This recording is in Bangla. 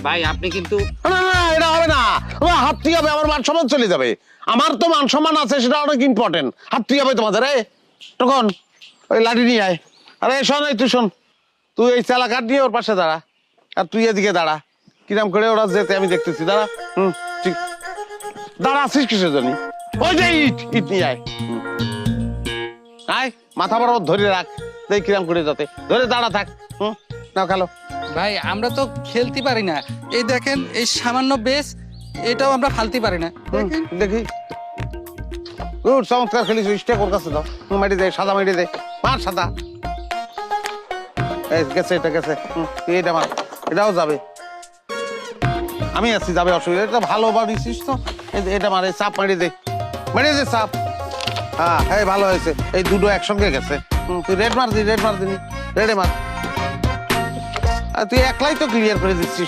ভাই আপনি কিন্তু না না এটা হবে না, আমার হাতটি হবে, আমার মান সম্মান চলে যাবে। আমার তো মান সম্মান আছে, সেটা অনেক ইম্পর্টেন্ট। হাতটি হবে তোমাদের। তখন ওই লাঠি নিয়ে আয়। আরে শোন, এই তুই শোন, তুই এই চালা কাঠ নিয়ে ওর পাশে দাঁড়া, আর তুই এদিকে দাঁড়া। কিরাম করে ওরা যেতে আমি দেখতেছি। দাঁড়া। ঠিক দাঁড়া, আসিস কিসের জন্য? ওই যে ইট ইট নিয়ে আয়। আয়, মাথা বরাবর ধরে রাখ, দেখ কিরাম করে যাতে ধরে দাঁড়া থাক। নাও খেলো। ভাই আমরা তো খেলতে পারি না, এই দেখেন এই সামান্য বেস, এটাও আমরা ফালতে পারি না। দেখেন দেখি চমৎকার খেলিস, স্টেক ওর কাছে দাও। মাটি দে, সাদা মাটি দে, মার সাদা। গেছে, এটা গেছে। তুই এটা মার, এটাও যাবে। আমি আছি, যাবে, অসুবিধা। এটা ভালো বাড়িছিস তো, এটা মারে, চাপ মারি দে, মারি দে চাপ। হ্যাঁ এই ভালো হয়েছে, এই দুটো একসঙ্গে গেছে। তুই রেড মার দি, রেড মার দিনি, রেডে মার। তুই একলাই তো ক্লিয়ার করে দিচ্ছিস।